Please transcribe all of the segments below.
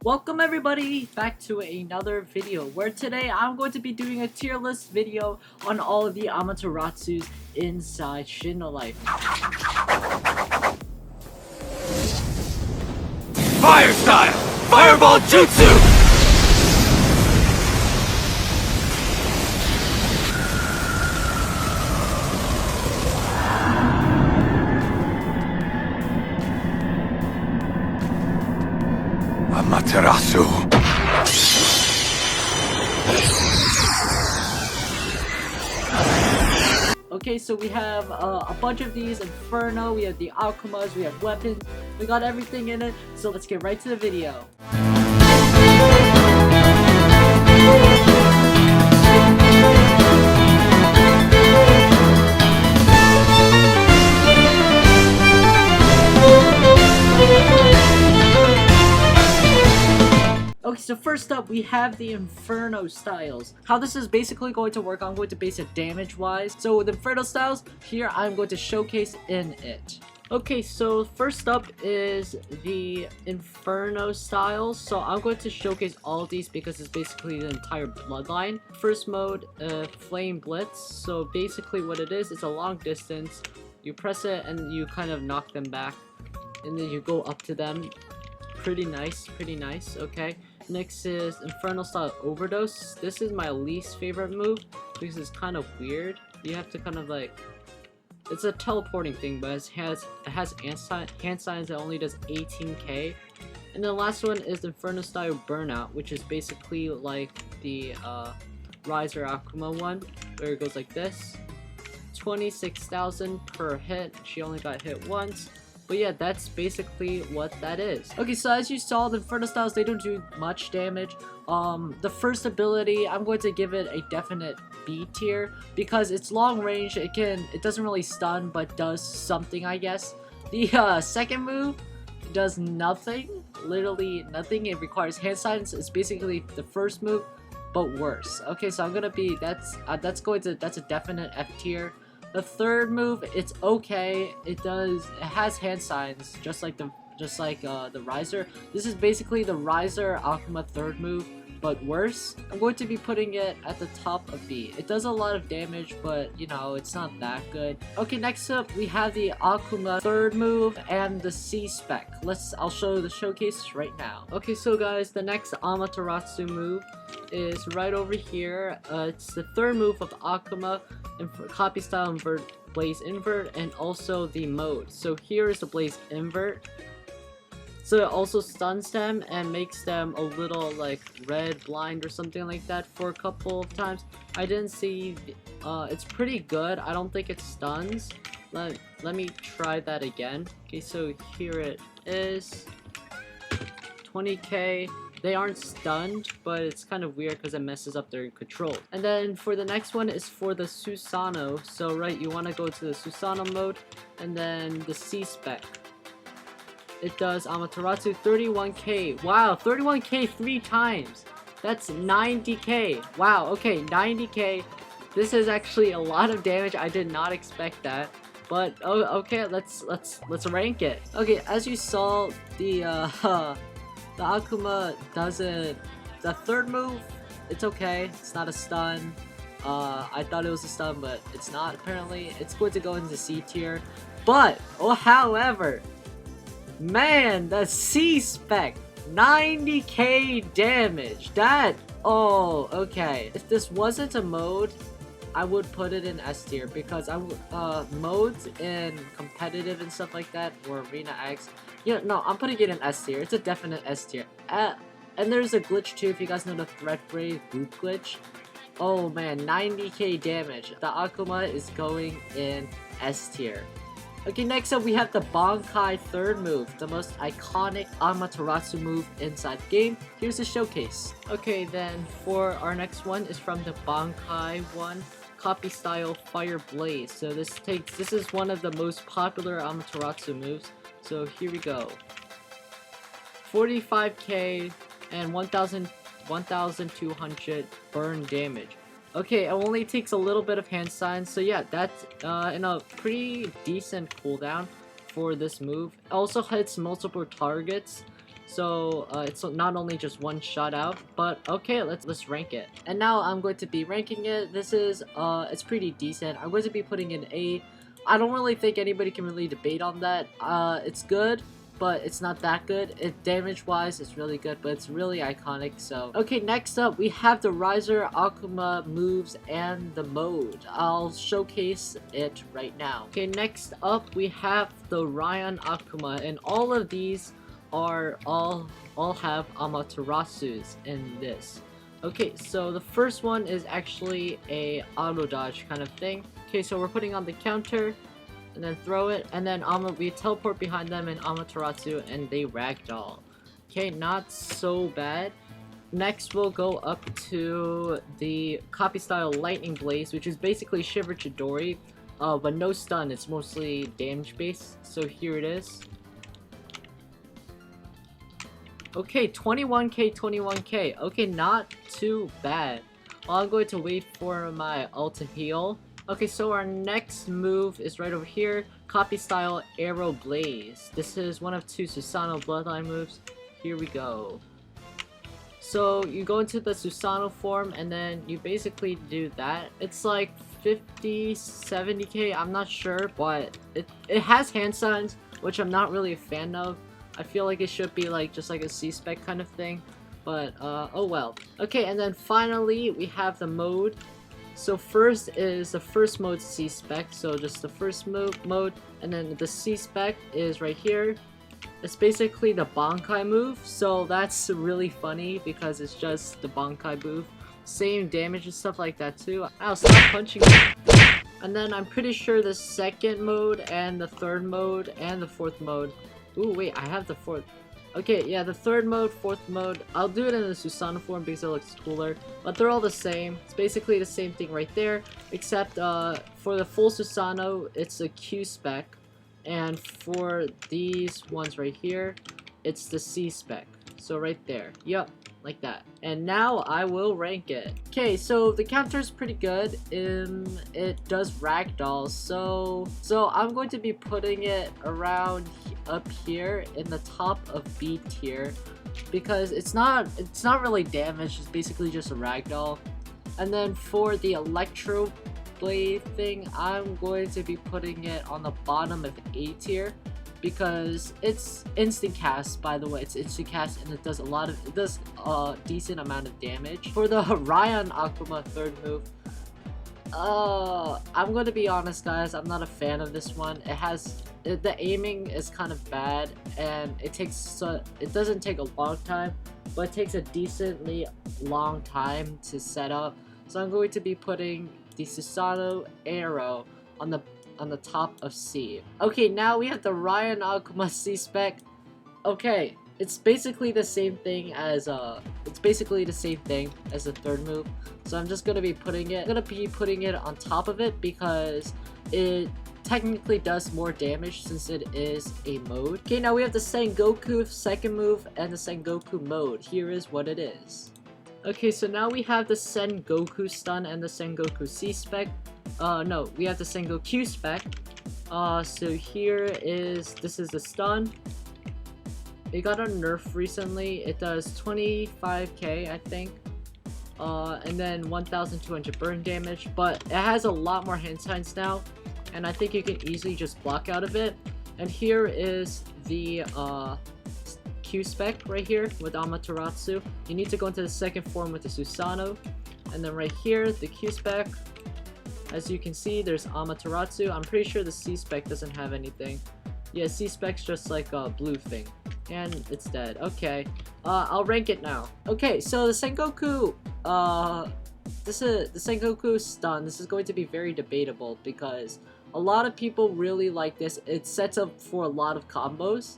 Welcome everybody back to another video where today I'm going to be doing a tier list video on all of the Amaterasus inside Shindo Life. Fire style! Fireball Jutsu! AMATERASU. Okay, so we have a bunch of these Inferno, we have the Akumas, we have weapons, we got everything in it, so let's get right to the video. Okay, so first up, we have the Inferno Styles. How this is basically going to work, I'm going to base it damage-wise. So with Inferno Styles, here I'm going to showcase in it. Okay, so first up is the Inferno Styles. So I'm going to showcase all of these because it's basically the entire bloodline. First mode, Flame Blitz. So basically what it is, it's a long distance. You press it and you kind of knock them back. And then you go up to them. Pretty nice, okay. Next is Inferno Style Overdose. This is my least favorite move because it's kind of weird. You have to kind of like, it's a teleporting thing, but it has hand signs that only does 18k. And the last one is Inferno Style Burnout, which is basically like the Riser Akuma one, where it goes like this. 26,000 per hit. She only got hit once. But yeah, that's basically what that is. Okay, so as you saw, the Inferno Styles, they don't do much damage. The first ability, I'm going to give it a definite B tier because it's long range. It doesn't really stun, but does something, I guess. The second move does nothing, literally nothing. It requires hand signs. It's basically the first move, but worse. Okay, so I'm gonna be that's a definite F tier. The third move, it's okay. It has hand signs, just like the Riser. This is basically the Riser Akuma third move, but worse. I'm going to be putting it at the top of B. It does a lot of damage, but you know, it's not that good. Okay, next up we have the Akuma third move and the C spec. I'll show the showcase right now. Okay, so guys, the next Amaterasu move is right over here. It's the third move of Akuma, and for copy style invert, blaze invert, and also the mode. So here is the blaze invert. So it also stuns them and makes them a little like red blind or something like that for a couple of times. I didn't see, it's pretty good. I don't think it stuns. Let me try that again. Okay, so here it is. 20k. They aren't stunned, but it's kind of weird because it messes up their control. And then for the next one is for the Susanoo. So right, you want to go to the Susanoo mode, and then the C spec. It does Amaterasu 31k. Wow, 31k 3 times. That's 90k. Wow, okay, 90k. This is actually a lot of damage. I did not expect that. But oh, okay, let's rank it. Okay, as you saw, the Akuma doesn't. The third move, it's okay. It's not a stun. I thought it was a stun, but it's not apparently. It's going to go into C tier. But, however, man, the C spec, 90k damage. Okay. If this wasn't a mode, I would put it in S tier because modes in competitive and stuff like that, or Arena X. Yeah, no, I'm putting it in S tier. It's a definite S tier. And there's a glitch too, if you guys know the Threat Brave Boot glitch. Oh man, 90k damage. The Akuma is going in S tier. Okay, next up we have the Bankai third move, the most iconic Amaterasu move inside the game. Here's the showcase. Okay, then for our next one is from the Bankai one. Copy style Fire Blaze. So this is one of the most popular Amaterasu moves. So here we go. 45k and 1200 burn damage. Okay, it only takes a little bit of hand signs. So yeah, that's in a pretty decent cooldown for this move. It also hits multiple targets. So it's not only just one shot out, but okay, let's rank it. And now I'm going to be ranking it. This is it's pretty decent. I'm going to be putting in A. I don't really think anybody can really debate on that. It's good, but it's not that good. Damage wise, it's really good, but it's really iconic. So okay, next up we have the Riser Akuma moves and the mode. I'll showcase it right now. Okay, next up we have the Ryan Akuma, and all of these are all have Amaterasus in this. Okay, so the first one is actually a auto dodge kind of thing. Okay, so we're putting on the counter and then throw it, and then we teleport behind them in Amaterasu and they ragdoll. Okay, not so bad. Next we'll go up to the copy style Lightning Blaze, which is basically Shiver Chidori, but no stun, it's mostly damage based. So here it is. Okay, 21k, 21k. Okay, not too bad. I'm going to wait for my ult to heal. Okay, so our next move is right over here. Copy style Arrow Blaze. This is one of 2 Susanoo Bloodline moves. Here we go. So you go into the Susanoo form and then you basically do that. It's like 50, 70k, I'm not sure, but it has hand signs, which I'm not really a fan of. I feel like it should be like just like a C-spec kind of thing, but oh well. Okay, and then finally we have the mode. So first is the first mode C-spec, so just the first mode, and then the C-spec is right here. It's basically the Bankai move, so that's really funny because it's just the Bankai move. Same damage and stuff like that too. Ow, stop punching me. And then I'm pretty sure the second mode and the third mode and the fourth mode. Ooh, wait, I have the fourth. Okay, yeah, the third mode, fourth mode. I'll do it in the Susanoo form because it looks cooler. But they're all the same. It's basically the same thing right there. Except for the full Susanoo, it's a Q-spec. And for these ones right here, it's the C-spec. So right there. Yup, like that. And now I will rank it. Okay, so the counter is pretty good. It does ragdoll. So I'm going to be putting it around up here in the top of B tier because it's not really damaged. It's basically just a ragdoll. And then for the Electro Blade thing, I'm going to be putting it on the bottom of A tier because it's instant cast. By the way, it's instant cast and it does a decent amount of damage. For the Ryan Akuma third move, I'm gonna be honest guys, I'm not a fan of this one. The aiming is kind of bad and it doesn't take a long time, but it takes a decently long time to set up. So I'm going to be putting the Susanoo Arrow on the top of C. Okay, now we have the Ryan Akuma C-spec. Okay, it's basically the same thing as the third move. So I'm just gonna be putting it on top of it because it technically does more damage since it is a mode. Okay, now we have the Sengoku second move and the Sengoku mode. Here is what it is. Okay, so now we have the Sengoku stun and the Sengoku C-spec. No, we have the Sengoku spec. So this is the stun. It got a nerf recently. It does 25k, I think. And then 1200 burn damage, but it has a lot more hand signs now, and I think you can easily just block out of it. And here is the Q-spec right here with Amaterasu. You need to go into the second form with the Susanoo, and then right here, the Q-spec. As you can see, there's Amaterasu. I'm pretty sure the C-spec doesn't have anything. Yeah, C-spec's just like a blue thing. And it's dead. Okay. I'll rank it now. Okay, so the Sengoku, this is the Sengoku stun. This is going to be very debatable because a lot of people really like this. It sets up for a lot of combos.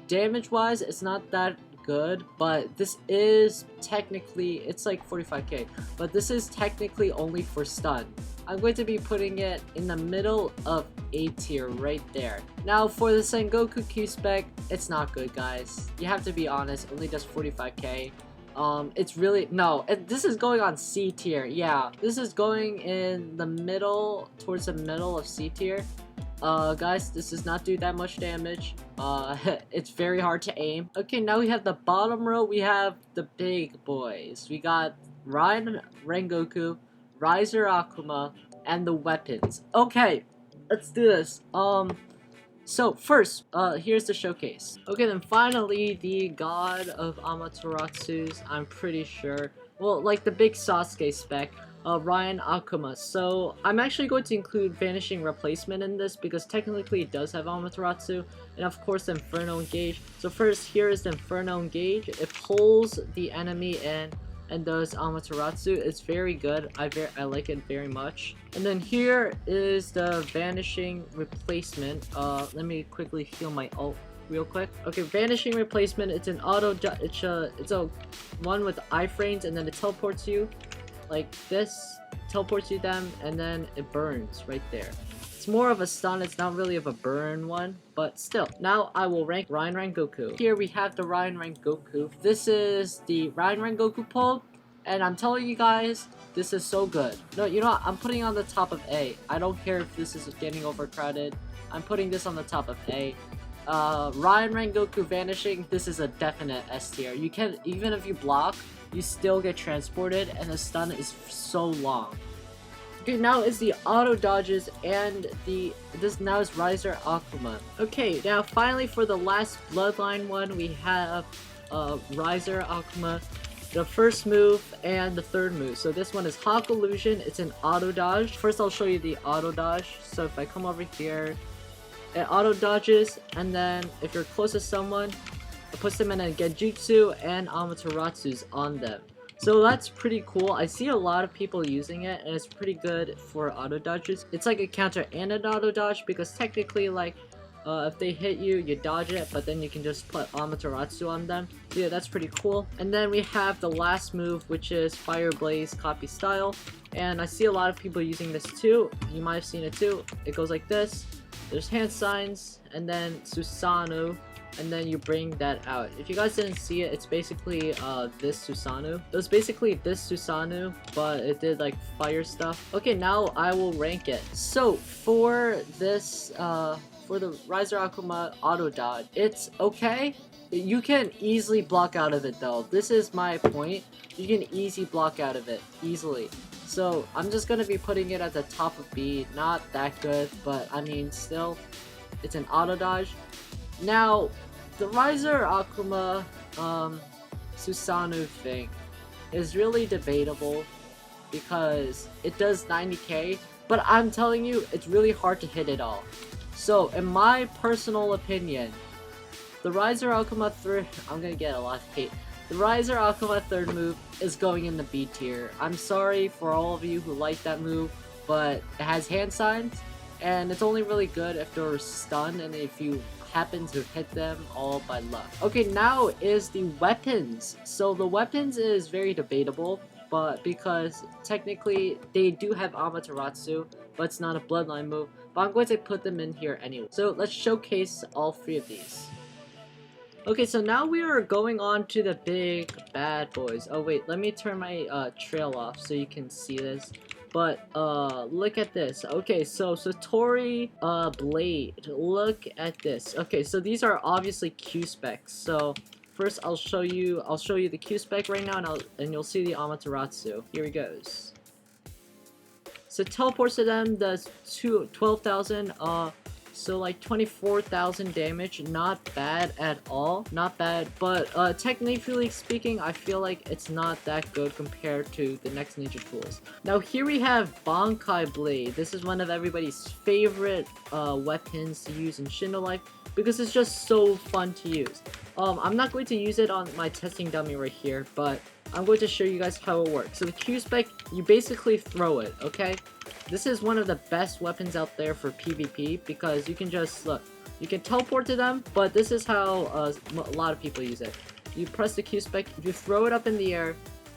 Damage-wise, it's not that good, but this is technically, it's like 45k, but this is technically only for stun. I'm going to be putting it in the middle of A tier right there. Now for the Sengoku Q-spec, it's not good guys. You have to be honest, it only does 45k. It's really, no, this is going on C tier. Yeah, this is going in the middle, towards the middle of C tier. Guys, this does not do that much damage. It's very hard to aim. Okay, now we have the bottom row. We have the big boys. We got Ryan Rengoku, Riser Akuma, and the weapons. Okay, let's do this. So first, here's the showcase. Okay, then finally, the god of Amaterasus, I'm pretty sure. Well, like the big Sasuke spec, Ryan Akuma. So I'm actually going to include Vanishing Replacement in this because technically it does have Amaterasu, and of course the Inferno Engage. So first, here is the Inferno Engage. It pulls the enemy in and does Amaterasu. It's very good. I like it very much. And then here is the Vanishing Replacement. Let me quickly heal my ult real quick. Okay, Vanishing Replacement. It's an auto. It's a one with iframes, and then it teleports you like this. Teleports you them, and then it burns right there. It's more of a stun, it's not really of a burn one, but still. Now I will rank Ryan Rengoku. Here we have the Ryan Rengoku. This is the Ryan Rengoku pull, and I'm telling you guys, this is so good. No, you know what? I'm putting it on the top of A. I don't care if this is getting overcrowded. I'm putting this on the top of A. Ryan Rengoku Vanishing, this is a definite S tier. You can, even if you block, you still get transported, and the stun is so long. Okay, now is the auto dodges and this now is Riser Akuma. Okay, now finally for the last bloodline one, we have Riser Akuma, the first move and the third move. So this one is Hawk Illusion. It's an auto dodge. First I'll show you the auto dodge. So if I come over here, it auto dodges, and then if you're close to someone, it puts them in a Genjutsu and Amaterasu's on them. So that's pretty cool. I see a lot of people using it, and it's pretty good for auto dodges. It's like a counter and an auto dodge because technically, like, if they hit you, you dodge it, but then you can just put Amaterasu on them. So yeah, that's pretty cool. And then we have the last move, which is Fire Blaze Copy Style, and I see a lot of people using this too. You might have seen it too. It goes like this. There's hand signs, and then Susanoo. And then you bring that out. If you guys didn't see it, it's basically this Susanoo. It was basically this Susanoo, but it did like fire stuff. Okay, now I will rank it. So for this, for the Riser Akuma auto dodge, it's okay. You can easily block out of it though. This is my point. You can easily block out of it, easily. So I'm just gonna be putting it at the top of B. Not that good, but I mean still, it's an auto dodge. Now, the Riser Akuma Susanoo thing is really debatable because it does 90k, but I'm telling you, it's really hard to hit it all. So, in my personal opinion, the Riser Akuma I'm gonna get a lot of hate. The Riser Akuma third move is going in the B tier. I'm sorry for all of you who like that move, but it has hand signs, and it's only really good if they're stunned and if you happen to hit them all by luck. Okay, now is the weapons. So the weapons is very debatable, but because technically they do have Amaterasu, but it's not a bloodline move, but I'm going to put them in here anyway. So let's showcase all three of these. Okay, so now we are going on to the big bad boys. Oh wait, let me turn my trail off so you can see this. But look at this. Okay, so Satori Blade. Look at this. Okay, so these are obviously Q specs. So first I'll show you the Q spec right now, and you'll see the Amaterasu. Here it goes. So teleports to them does 12,000 so like 24,000 damage. Not bad at all, not bad, but technically speaking, I feel like it's not that good compared to the next ninja tools. Now here we have Bankai Blade. This is one of everybody's favorite weapons to use in Shindo Life because it's just so fun to use. I'm not going to use it on my testing dummy right here, but I'm going to show you guys how it works. So the Q spec, you basically throw it, okay? This is one of the best weapons out there for PvP because you can just, look, you can teleport to them, but this is how a lot of people use it. You press the Q spec, you throw it up in the air,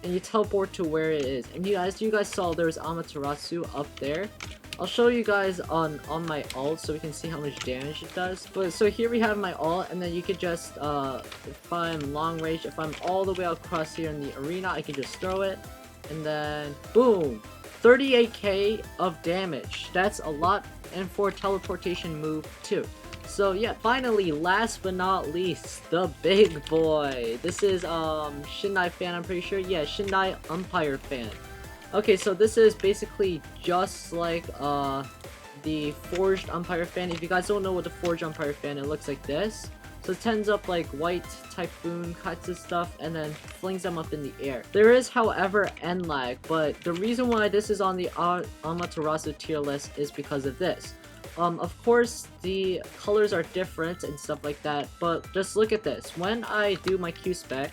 and you teleport to where it is. And as you guys saw, there's Amaterasu up there. I'll show you guys on my ult so we can see how much damage it does. But so here we have my ult, and then you could just if I'm long range, if I'm all the way across here in the arena, I can just throw it, and then boom, 38k of damage. That's a lot, and for a teleportation move too. So yeah, finally, last but not least, the big boy. This is Shindai fan, I'm pretty sure. Yeah, Shindai Umpire fan. Okay, so this is basically just like the Forged Umpire fan. If you guys don't know what the Forged Umpire fan, it looks like this. So it tends up like white typhoon cuts and stuff and then flings them up in the air. There is, however, end lag, but the reason why this is on the Amaterasu tier list is because of this. Of course, the colors are different and stuff like that, but just look at this. When I do my Q-spec,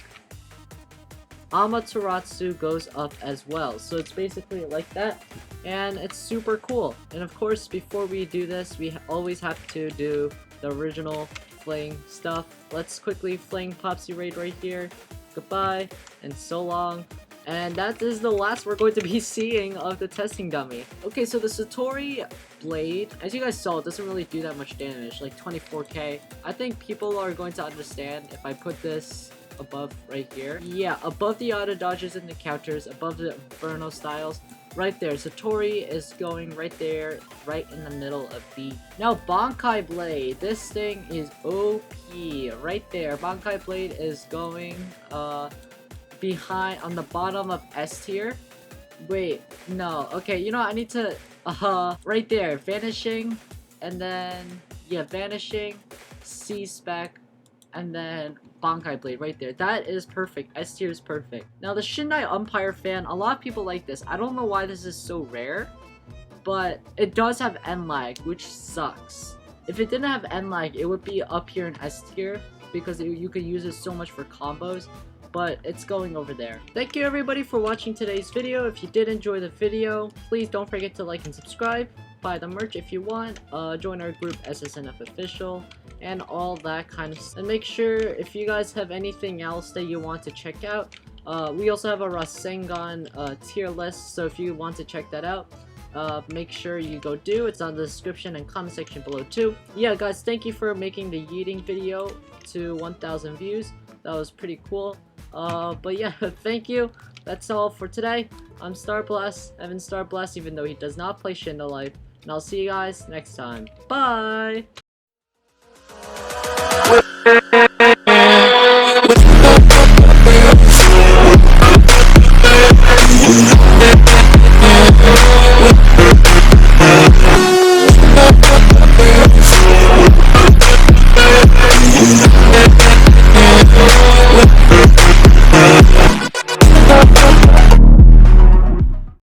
Amaterasu goes up as well. So it's basically like that, and it's super cool. And of course, before we do this, we always have to do the original fling stuff. Let's quickly fling Popsy Raid right here. Goodbye, and so long. And that is the last we're going to be seeing of the testing dummy. Okay, so the Satori blade, as you guys saw, it doesn't really do that much damage, like 24k. I think people are going to understand if I put this above right here. Yeah, above the auto dodges and the counters, above the Inferno Styles, right there. Satori is going right there, right in the middle of B. Now, Bankai Blade, this thing is OP, right there. Bankai Blade is going, behind, on the bottom of S tier. Wait, no, okay, you know, I need to, right there, Vanishing, and then, yeah, Vanishing, C-Spec, and then Bankai Blade right there. That is perfect. S tier is perfect. Now, the Shindai Umpire fan, a lot of people like this. I don't know why this is so rare, but it does have end lag, which sucks. If it didn't have end lag, it would be up here in S tier, because you could use it so much for combos, but it's going over there. Thank you everybody for watching today's video. If you did enjoy the video, please don't forget to like and subscribe, buy the merch if you want, join our group SSNF Official, and all that kind of stuff. And make sure, if you guys have anything else that you want to check out, we also have a Rasengan tier list, so if you want to check that out, make sure you go do. It's on the description and comment section below too. Yeah guys, thank you for making the yeeting video to 1,000 views. That was pretty cool. But yeah, thank you. That's all for today. I'm StarBlast, Evan StarBlast, even though he does not play Shindo Life. And I'll see you guys next time. Bye!